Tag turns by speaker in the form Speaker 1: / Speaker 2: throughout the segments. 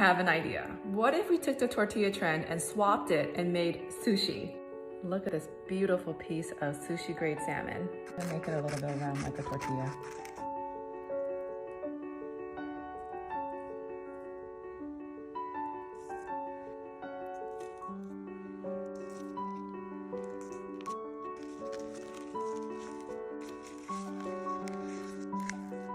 Speaker 1: have an idea. What if we took the tortilla trend and swapped it and made sushi? Look at this beautiful piece of sushi grade salmon. I'm gonna make it a little bit round like a tortilla.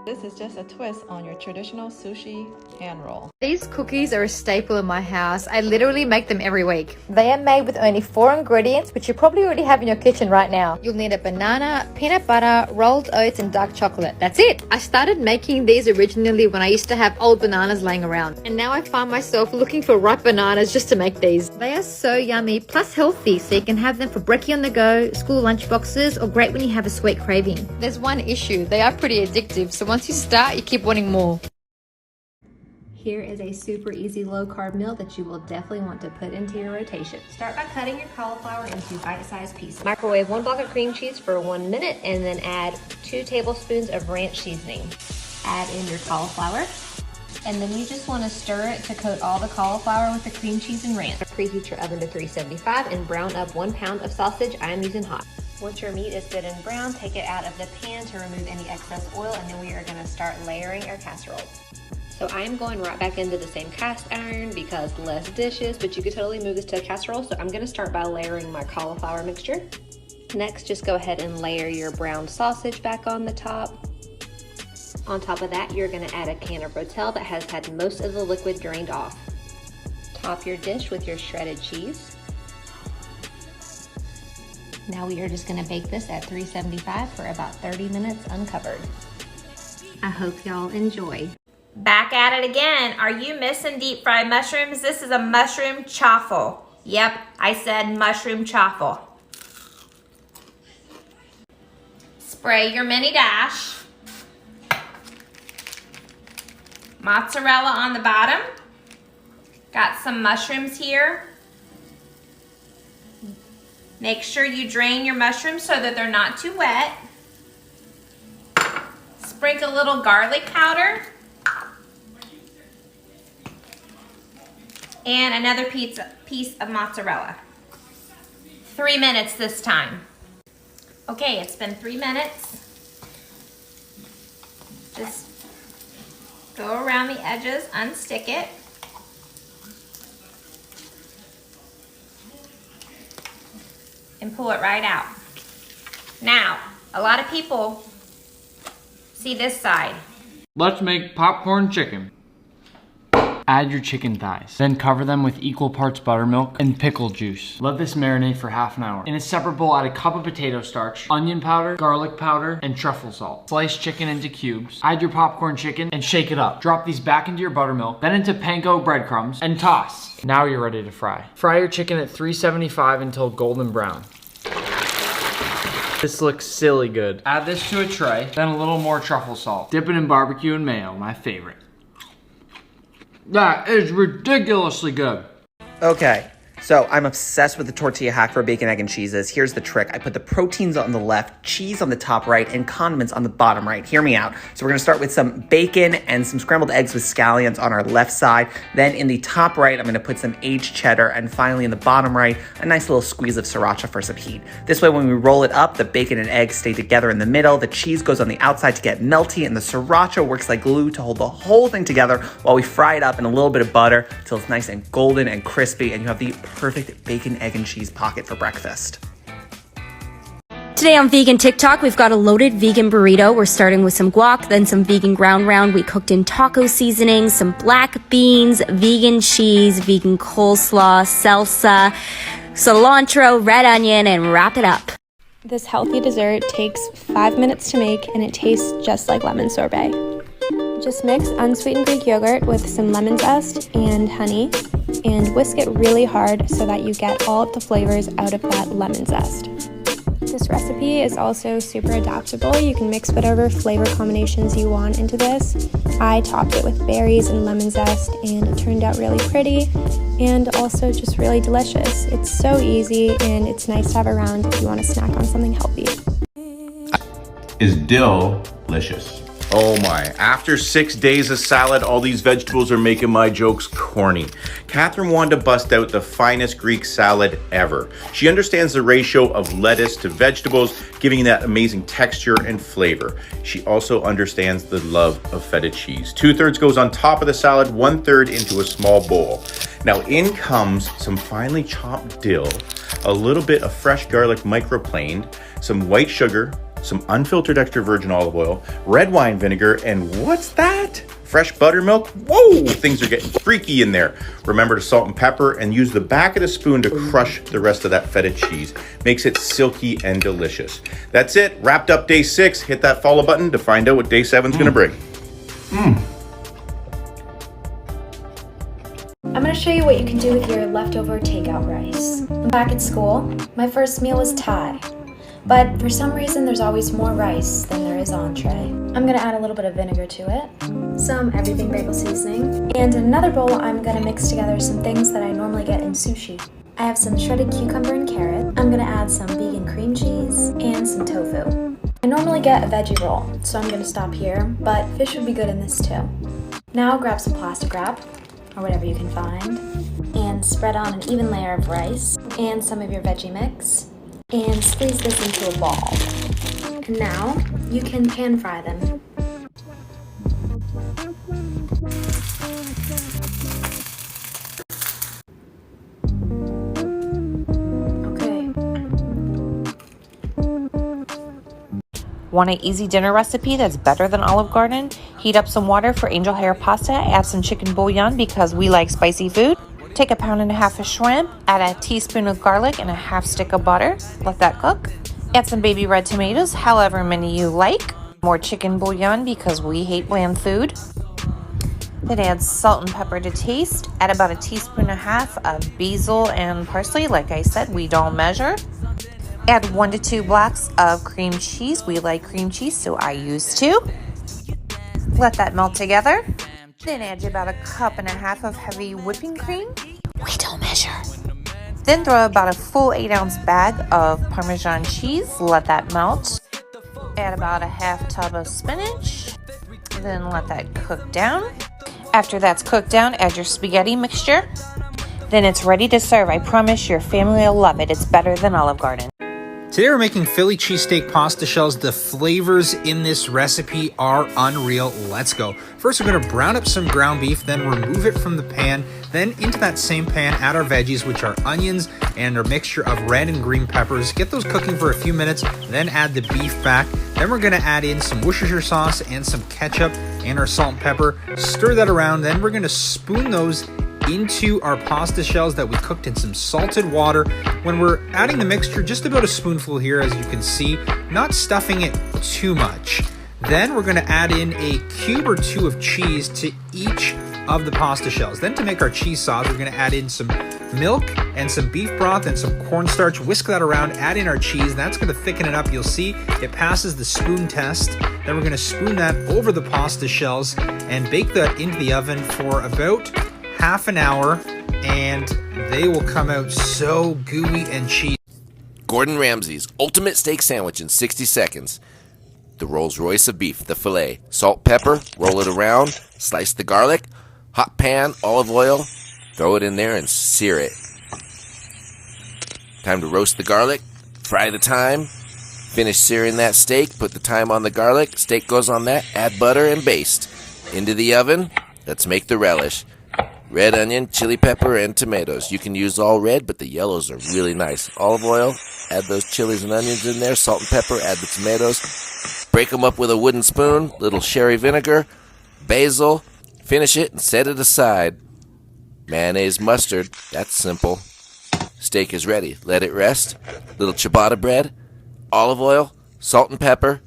Speaker 1: This is just a twist on your traditional sushi hand roll.
Speaker 2: These cookies are a staple in my house. I literally make them every week. They are made with only 4 ingredients, which you probably already have in your kitchen right now. You'll need a banana, peanut butter, rolled oats, and dark chocolate. That's it. I started making these originally when I used to have old bananas laying around. And now I find myself looking for ripe bananas just to make these. They are so yummy, plus healthy, so you can have them for brekkie on the go, school lunch boxes, or great when you have a sweet craving. There's one issue. They are pretty addictive, so once you start, you keep wanting more. Here is a super easy low-carb meal that you will definitely want to put into your rotation. Start by cutting your cauliflower into bite-sized pieces. Microwave 1 block of cream cheese for 1 minute and then add 2 tablespoons of ranch seasoning. Add in your cauliflower and then you just want to stir it to coat all the cauliflower with the cream cheese and ranch. Preheat your oven to 375 and brown up 1 pound of sausage. I am using hot. Once your meat is good and brown, take it out of the pan to remove any excess oil, and then we are going to start layering our casseroles. So I am going right back into the same cast iron because less dishes, but you could totally move this to a casserole. So I'm going to start by layering my cauliflower mixture. Next, just go ahead and layer your browned sausage back on the top. On top of that, you're going to add a can of Rotel that has had most of the liquid drained off. Top your dish with your shredded cheese. Now we are just gonna bake this at 375 for about 30 minutes uncovered. I hope y'all enjoy.
Speaker 3: Back at it again. Are you missing deep fried mushrooms? This is a mushroom chaffle. Yep, I said mushroom chaffle. Spray your mini dash. Mozzarella on the bottom. Got some mushrooms here. Make sure you drain your mushrooms so that they're not too wet. Sprinkle a little garlic powder. And another piece of mozzarella. 3 minutes this time. Okay, it's been 3 minutes. Just go around the edges, unstick it. And pull it right out. Now, a lot of people see this side.
Speaker 4: Let's make popcorn chicken. Add your chicken thighs. Then cover them with equal parts buttermilk and pickle juice. Let this marinate for half an hour. In a separate bowl, add a cup of potato starch, onion powder, garlic powder, and truffle salt. Slice chicken into cubes. Add your popcorn chicken and shake it up. Drop these back into your buttermilk, then into panko breadcrumbs, and toss. Now you're ready to fry. Fry your chicken at 375 until golden brown. This looks silly good. Add this to a tray, then a little more truffle salt. Dip it in barbecue and mayo, my favorite. That is ridiculously good.
Speaker 5: Okay, so I'm obsessed with the tortilla hack for bacon, egg, and cheeses. Here's the trick. I put the proteins on the left, cheese on the top right, and condiments on the bottom right. Hear me out. So we're gonna start with some bacon and some scrambled eggs with scallions on our left side. Then in the top right, I'm gonna put some aged cheddar. And finally in the bottom right, a nice little squeeze of sriracha for some heat. This way, when we roll it up, the bacon and eggs stay together in the middle. The cheese goes on the outside to get melty, and the sriracha works like glue to hold the whole thing together while we fry it up in a little bit of butter till it's nice and golden and crispy, and you have the perfect bacon, egg, and cheese pocket for breakfast.
Speaker 6: Today on Vegan TikTok, we've got a loaded vegan burrito. We're starting with some guac, then some vegan ground round we cooked in taco seasoning, some black beans, vegan cheese, vegan coleslaw, salsa, cilantro, red onion, and wrap it up.
Speaker 7: This healthy dessert takes 5 minutes to make and it tastes just like lemon sorbet. Just mix unsweetened Greek yogurt with some lemon zest and honey and whisk it really hard so that you get all of the flavors out of that lemon zest. This recipe is also super adaptable. You can mix whatever flavor combinations you want into this. I topped it with berries and lemon zest and it turned out really pretty and also just really delicious. It's so easy and it's nice to have around if you want to snack on something healthy.
Speaker 8: Is delicious. Oh my, after 6 days of salad, all these vegetables are making my jokes corny. Catherine wanted to bust out the finest Greek salad ever. She understands the ratio of lettuce to vegetables, giving that amazing texture and flavor. She also understands the love of feta cheese. 2/3 goes on top of the salad, 1/3 into a small bowl. Now in comes some finely chopped dill, a little bit of fresh garlic microplaned, some white sugar, some unfiltered extra virgin olive oil, red wine vinegar, and what's that? Fresh buttermilk? Whoa, things are getting freaky in there. Remember to salt and pepper and use the back of the spoon to crush the rest of that feta cheese. Makes it silky and delicious. That's it, wrapped up day 6. Hit that follow button to find out what day 7's gonna bring.
Speaker 7: I'm going to show you what you can do with your leftover takeout rice. Back at school, my first meal was Thai. But for some reason, there's always more rice than there is entree. I'm gonna add a little bit of vinegar to it, some everything bagel seasoning, and in another bowl, I'm gonna mix together some things that I normally get in sushi. I have some shredded cucumber and carrot. I'm gonna add some vegan cream cheese and some tofu. I normally get a veggie roll, so I'm gonna stop here, but fish would be good in this too. Now grab some plastic wrap, or whatever you can find, and spread on an even layer of rice and some of your veggie mix. And squeeze this into a ball. And now you can pan fry them. Okay.
Speaker 3: Want an easy dinner recipe that's better than Olive Garden? Heat up some water for angel hair pasta, add some chicken bouillon because we like spicy food. Take 1.5 pounds of shrimp, add a teaspoon of garlic and a 1/2 stick of butter. Let that cook. Add some baby red tomatoes, however many you like. More chicken bouillon because we hate bland food. Then add salt and pepper to taste. Add about 1.5 teaspoons of basil and parsley. Like I said, we don't measure. Add 1 to 2 blocks of cream cheese. We like cream cheese, so I use 2. Let that melt together. Then add about 1.5 cups of heavy whipping cream. We don't measure. Then throw about a full 8-ounce bag of Parmesan cheese. Let that melt. Add about 1/2 tub of spinach. Then let that cook down. After that's cooked down, add your spaghetti mixture. Then it's ready to serve. I promise your family will love it. It's better than Olive Garden.
Speaker 9: Today we're making Philly cheesesteak pasta shells. The flavors in this recipe are unreal. Let's go. First, we're going to brown up some ground beef, then remove it from the pan. Then into that same pan, add our veggies, which are onions and a mixture of red and green peppers. Get those cooking for a few minutes, then add the beef back. Then we're going to add in some Worcestershire sauce and some ketchup and our salt and pepper. Stir that around. Then we're going to spoon those into our pasta shells that we cooked in some salted water. When we're adding the mixture, just about a spoonful here, as you can see, not stuffing it too much. Then we're going to add in a cube or 2 of cheese to each of the pasta shells. Then to make our cheese sauce, we're going to add in some milk and some beef broth and some cornstarch. Whisk that around, add in our cheese. That's going to thicken it up. You'll see it passes the spoon test. Then we're going to spoon that over the pasta shells and bake that into the oven for about half an hour, and they will come out so gooey and cheesy.
Speaker 10: Gordon Ramsay's ultimate steak sandwich in 60 seconds. The Rolls Royce of beef, the filet. Salt, pepper, roll it around, slice the garlic, hot pan, olive oil, throw it in there and sear it. Time to roast the garlic, fry the thyme, finish searing that steak, put the thyme on the garlic, steak goes on that, add butter and baste. Into the oven, let's make the relish. Red onion, chili pepper, and tomatoes. You can use all red, but the yellows are really nice. Olive oil, add those chilies and onions in there. Salt and pepper, add the tomatoes. Break them up with a wooden spoon, little sherry vinegar, basil. Finish it and set it aside. Mayonnaise, mustard, that's simple. Steak is ready. Let it rest. Little ciabatta bread, olive oil, salt and pepper.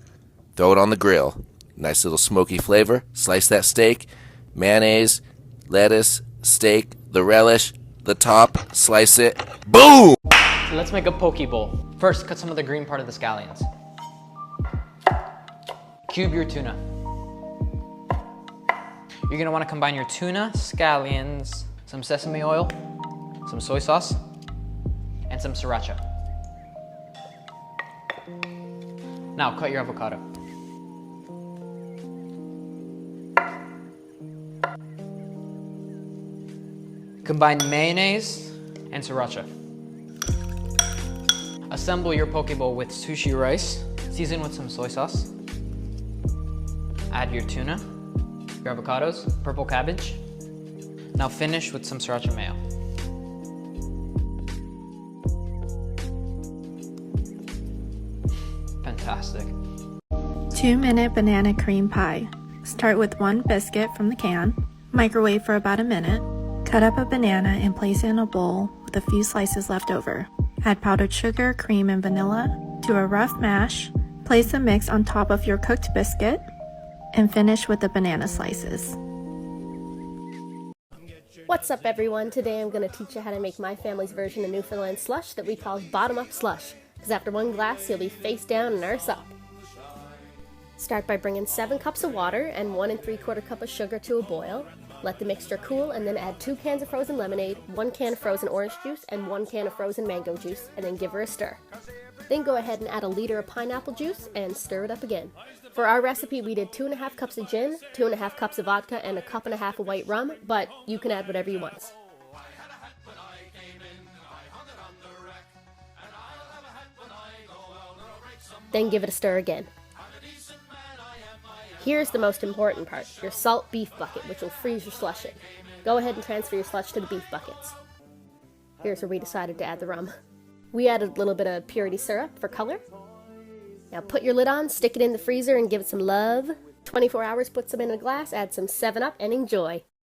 Speaker 10: Throw it on the grill. Nice little smoky flavor. Slice that steak. Mayonnaise, lettuce, steak, the relish, the top, slice it. Boom!
Speaker 4: So let's make a poke bowl. First, cut some of the green part of the scallions. Cube your tuna. You're gonna wanna combine your tuna, scallions, some sesame oil, some soy sauce, and some sriracha. Now cut your avocado.
Speaker 11: Combine mayonnaise and sriracha. Assemble your poke bowl with sushi rice. Season with some soy sauce. Add your tuna, your avocados, purple cabbage. Now finish with some sriracha mayo. Fantastic.
Speaker 7: 2-minute banana cream pie. Start with 1 biscuit from the can. Microwave for about a minute. Cut up a banana and place it in a bowl with a few slices left over. Add powdered sugar, cream, and vanilla to a rough mash. Place the mix on top of your cooked biscuit and finish with the banana slices.
Speaker 12: What's up everyone? Today I'm going to teach you how to make my family's version of Newfoundland slush that we call bottom-up slush, because after 1 glass you'll be face down and arse up. Start by bringing 7 cups of water and 1 3/4 cup of sugar to a boil. Let the mixture cool and then add 2 cans of frozen lemonade, 1 can of frozen orange juice, and 1 can of frozen mango juice, and then give her a stir. Then go ahead and add a liter of pineapple juice and stir it up again. For our recipe we did 2.5 cups of gin, 2.5 cups of vodka, and 1.5 cups of white rum, but you can add whatever you want. Then give it a stir again. Here's the most important part, your salt beef bucket, which will freeze your slush in. Go ahead and transfer your slush to the beef buckets. Here's where we decided to add the rum. We added a little bit of purity syrup for color. Now put your lid on, stick it in the freezer, and give it some love. 24 hours, put some in a glass, add some 7-Up, and enjoy.